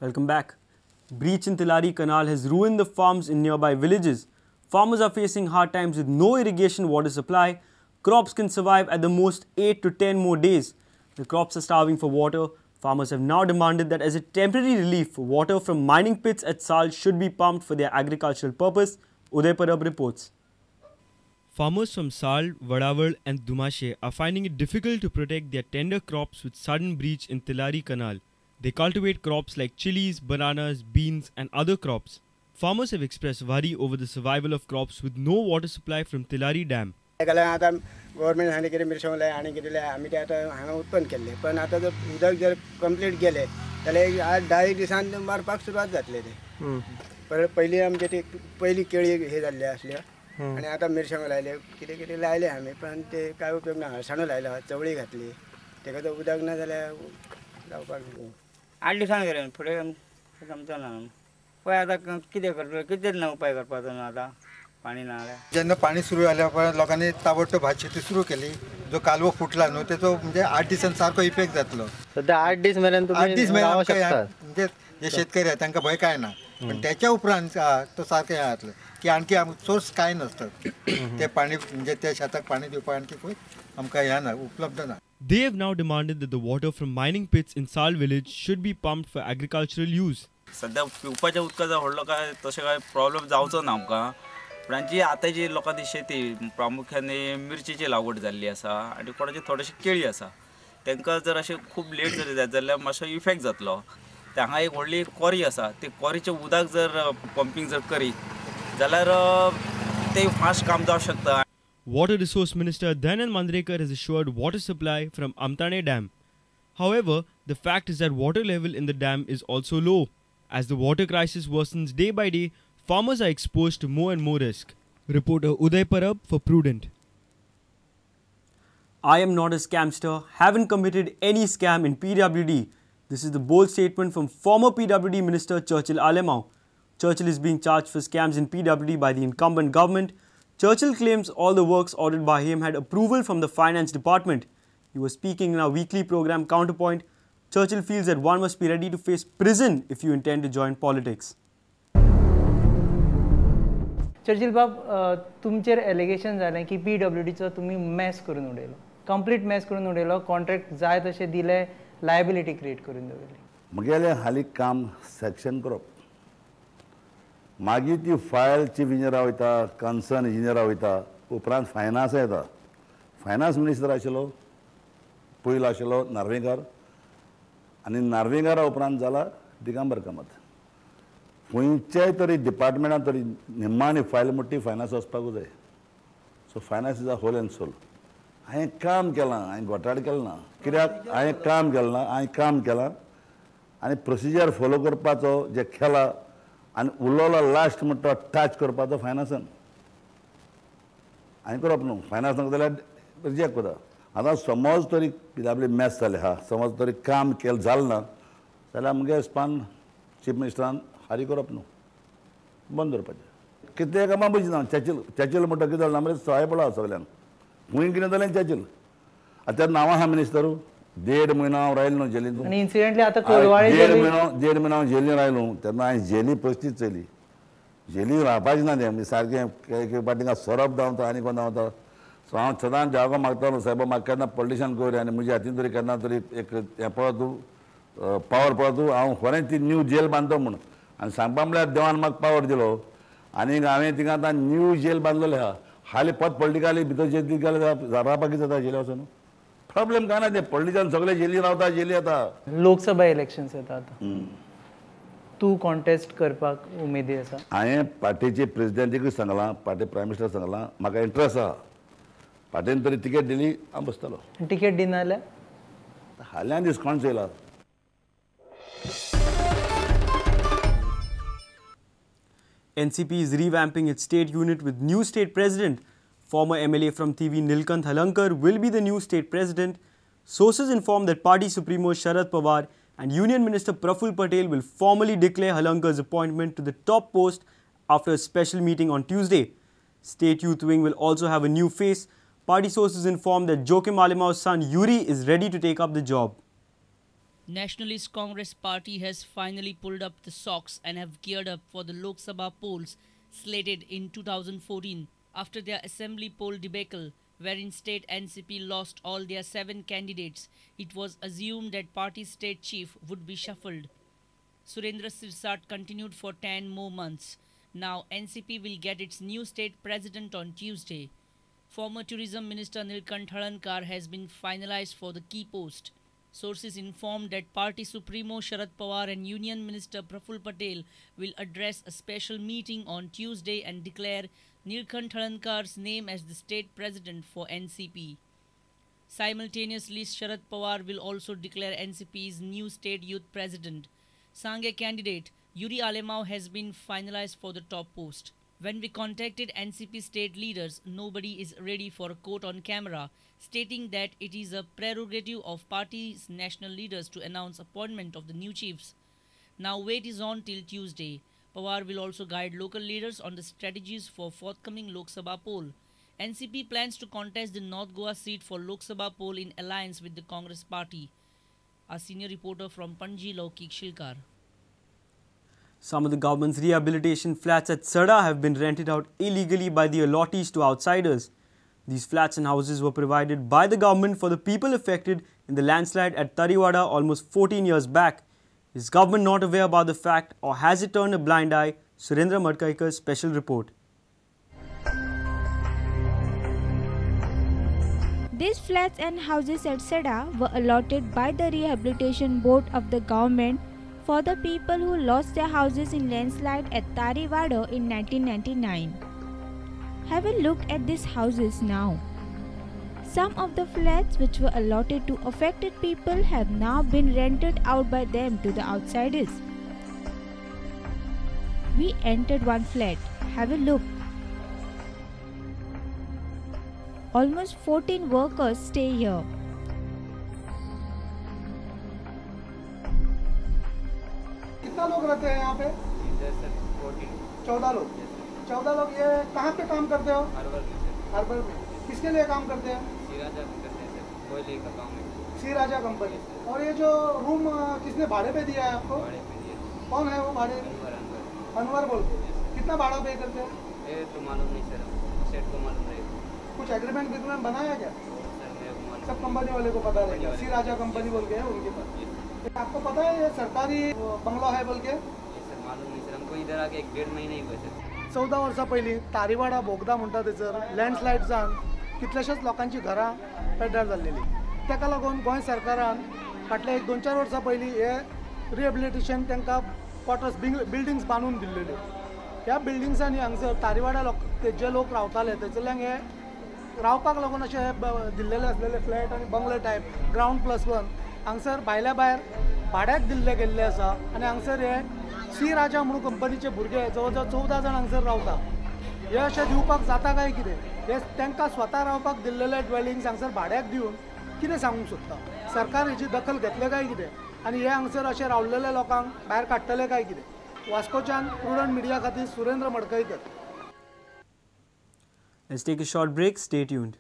Welcome back. Breach in Tillari canal has ruined the farms in nearby villages. Farmers are facing hard times with no irrigation water supply. Crops can survive at the most 8 to 10 more days. The crops are starving for water. Farmers have now demanded that as a temporary relief, water from mining pits at Sal should be pumped for their agricultural purpose. Uday Parab reports. Farmers from Sal, Vadawal and Dumashe are finding it difficult to protect their tender crops with sudden breach in Tillari canal. They cultivate crops like chilies, bananas, beans and other crops. Farmers have expressed worry over the survival of crops with no water supply from Tillari dam. Government हाणे कितें मिरसांगले आनी कितें आमी ते आतां हांगा उत्पन्न केल्ले पण आतां जर उदक जर कंप्लीट गेले जाल्यार 8-10 दिसान मारपाक सुरवात जातले ते परत पयलीं आमचे ते पयलीं केळी हे जाल्ले आसले आनी आतां मिरसांगो लायले कितें कितें लायले आमी पण ते कांय उपयोग ना हळसाणो लायला चवळी घातली तेका जर उदक ना जाल्यार जावपाक ना 8 दिसान गेले फुडें जमचना पळय आतां कितें करतलो कितेंच ना उपाय करपाचो ना आतां पाणी ना जेन्ना पाणी सुरू जाल्यार लोकांनी ताबडतोब भात शेती सुरू केली जो कालवो फुटला न्हू तेचो म्हणजे 8 दिसांनी सारको इफेक्ट जातलो सध्या 8 दीस मेरेन तुम्ही रावू शकता म्हणजे जे शेतकरी आहेत तांकां भंय काय ना पण त्याच्या उपरांत तो सारकें जातलो की आणखी सोर्स काय नसतात ते पाणी म्हणजे त्या शेताक पाणी दिवपाक आणखी खंय आमकां ह्या ना उपलब्ध ना. They have now demanded that the water from mining pits in Sal village should be pumped for agricultural use. सध्या पिवपाच्या उदकाचो व्हडलो काय तशें काय प्रॉब्लेम जावचो ना आमकां पण जी आतांची लोकांची शेती प्रामुख्याने मिरचीची लागवड जाल्ली आसा आनी कोणाची थोडीशी केळी आसा तांकां जर अशें खूब लेट जर जात जाल्यार मातसो इफेक्ट जातलो ते हांगा एक व्हडली कॉरी आसा ते कॉरीचें उदक जर पंपींग जर करीत जाल्यार ते फास्ट काम जावंक शकता. Water Resource Minister Dhananjay Mandrekar has assured water supply from Amtane Dam. However, the fact is that water level in the dam is also low. As the water crisis worsens day by day, farmers are exposed to more and more risk. Reporter Uday Parab for Prudent. I am not a scamster, haven't committed any scam in PWD. This is the bold statement from former PWD Minister Churchill Alemau. Churchill is being charged for scams in PWD by the incumbent government. Churchill claims all the works ordered by him had approval from the finance department. He was speaking in our weekly program Counterpoint. Churchill feels that one must be ready to face prison if you intend to join politics. Churchill बाब तुमचेर allegation जालें की PWDचो तुमी mass करून उडयलो complete mass करून उडयलो contract जाय तशें दिले लायबिलिटी क्रिएट करून दवरली म्हगेलें हालीं काम सॅक्शन करप मागीर ती फायल चीफ इंजिनियरा वयता कन्सर्न इंजिनियरा वयता उपरांत फायनान्स येता फायनान्स मिनिस्टर आशिल्लो पयलो आशिल्लो नार्वेकर आनी नार्वेकारा उपरांत जाला दिगंबर कामत खंयच्याय तरी डिपार्टमेंटान तरी निम्मानी फायल मोठी फायनान्स वचपाकूच जाय so finance is a whole and sole हांवें काम केलां हांवें घोटाळो केलो ना कित्याक हांवें काम केलें ना हांवें काम केलां आनी प्रोसिजर फॉलो करपाचो जे केला आनी उरलोलो लास्ट म्हणटा तो टच करपाचो फायनान्सान हांवें करप न्हू फायनान्स नाका जाल्यार रिजेक्ट करता आतां समज तरी PWD मॅस जालें हा समज तरी काम केलें जालें ना जाल्यार मुगे हिसपान चीफ मिनिस्टरान हारी करप न्हू बंद दवरपाचें कितें कामां बुजी ना चर्चिल म्हणटा कितें जालें मरे सहाय पडला सगल्यांक खंय कितें जालें चर्चिल आतां नांवां आहा मिनिस्टरू 1.5 म्हयनो हांव रायलो न्हू जेलीन आनी इन्सिडेंटली आतां कोलवाळे 1.5 म्हयनो हांव जेलीन रायलो तेन्ना हांवें जेली परिस्थिती चयली जेली रावपाचें ना तें सारकें एक पाटी सोरप धांवता आनी कोण धांवता सो हांव सदांच देवाको मागतालो सायब म्हाका केन्ना पॉलिटिशन कर आनी म्हज्या हातीन तरी केन्ना तरी एक हें पळय तूं पावर पळय तूं हांव खरें ती न्यू जेल बांदतो म्हूण आनी सांगपा म्हळ्यार देवान म्हाका पावर दिलो आनी हांवें थिंगा आतां न्यू जेल बांदलेलें आहा हालीं परत पॉलिटिकली भितर जेल गेले रावपाक कितें जाता जेली वचून प्रॉब्लेम काय ना ते पॉलिटिशन सगळे जेली रावता जेली येता लोकसभा इलेक्शन्स येता आतां तूं कॉन्टेस्ट करपाक उमेदी आसा हांवें पार्टीचे प्रेसिडेंटीकूय सांगलां पार्टी प्रायम मिनिस्टर सांगलां म्हाका इंट्रस्ट आहा पार्टीन तरी तिकेट दिली हांव बसतलो टिकेट दिना जाल्यार हाल्यान दीस कोण चयला. NCP is revamping its state unit with new state president. Former MLA from TV Nilkanth Halankar will be the new state president. Sources inform that party supremo Sharad Pawar and Union Minister Praful Patel will formally declare Halankar's appointment to the top post after a special meeting on Tuesday. State Youth Wing will also have a new face. Party sources inform that Joachim Alemau's son Yuri is ready to take up the job. Nationalist Congress Party has finally pulled up the socks and have geared up for the Lok Sabha polls slated in 2014 after their assembly poll debacle, wherein state NCP lost all their 7 candidates. It was assumed that party state chief would be shuffled. Surendra Sirsat continued for 10 more months. Now NCP will get its new state president on Tuesday. Former Tourism Minister Nilkanth Halankar has been finalized for the key post. Sources informed that Party Supremo Sharad Pawar and Union Minister Praful Patel will address a special meeting on Tuesday and declare Nilkanth Halankar's name as the state president for NCP. Simultaneously, Sharad Pawar will also declare NCP's new state youth president. Sangye candidate Yuri Alemao has been finalized for the top post. When we contacted NCP state leaders, nobody is ready for a quote on camera, stating that it is a prerogative of party's national leaders to announce appointment of the new chiefs. Now wait is on till Tuesday. Pawar will also guide local leaders on the strategies for forthcoming Lok Sabha poll. NCP plans to contest the North Goa seat for Lok Sabha poll in alliance with the Congress party. Our senior reporter from Panji, Laukik Shilkar. Some of the government's rehabilitation flats at Sada have been rented out illegally by the allottees to outsiders. These flats and houses were provided by the government for the people affected in the landslide at Tariwada almost 14 years back. Is government not aware about the fact, or has it turned a blind eye? Surendra Madkaikar's special report. These flats and houses at Sada were allotted by the Rehabilitation Board of the government for the people who lost their houses in landslide at Tariwada in 1999. Have a look at these houses now. Some of the flats which were allotted to affected people have now been rented out by them to the outsiders. We entered one flat. Have a look. Almost 14 workers stay here. कितना लोग रहते हैं यहाँ पे? 14 लोग। 14 लोग ये कहाँ पे काम करते हो? हार्बर में। किसके लिए काम करते हैं? सी राजा कंपनी। और ये जो रूम किसने भाड़े पे दिया है आपको? कौन है वो भाड़े? अनवर बोल के। कितना भाड़ा पे करते हैं? ये तो मालूम नहीं सर, सेट को मालूम नहीं। कुछ एग्रीमेंट बनाया क्या? सब कंपनी वाले को पता रहेगा। सी राजा कंपनी बोल के है उनके पास। आपको पता है ये सरकारी बंगला है बोल के? सर मालूम नहीं सर, हमको इधर आके 1.5 महीने ही हुए सर। 14 वर्सां पयलीं तारीवाडा बोगदा म्हणटा थंयसर लँडस्लायड जावन कितलेशेच लोकांची घरां पेड्ड्यार जाल्लेली. ताका लागून गोंय सरकारान फाटल्या 1-2-4 वर्सां पयलीं हे रिहेबिलिटेशन तांकां क्वॉटर्स बिल्डिंग्स बांदून दिल्लेल्यो. ह्या बिल्डिंग्सांनी हांगसर तारीवाडा जे लोक रावताले थंयसरल्यांक हे रावपाक लागून अशे दिल्लेले आसलेले फ्लॅट आनी बंगले टायप ग्राउंड+1 हांगसर भायल्या भायर भाड्याक दिल्ले गेल्ले आसा. आनी हांगसर हे सी राजा म्हणून कंपनीचे भुरगे जवळ जवळ 14 जाण हांगसर रावता. हे अशें दिवपाक जाता काय कितें? हे तांकां स्वता रावपाक दिल्लेले ड्वेलिंग्स हांगसर भाड्याक दिवन कितें सांगूंक सोदता? सरकार हेची दखल घेतले काय कितें? आनी हे हांगसर अशे रावलेल्या लोकांक भायर काडटले काय कितें? वास्कोच्यान प्रुडंट मिडिया खातीर Surendra Madkaikar. Let's take a short break. Stay tuned.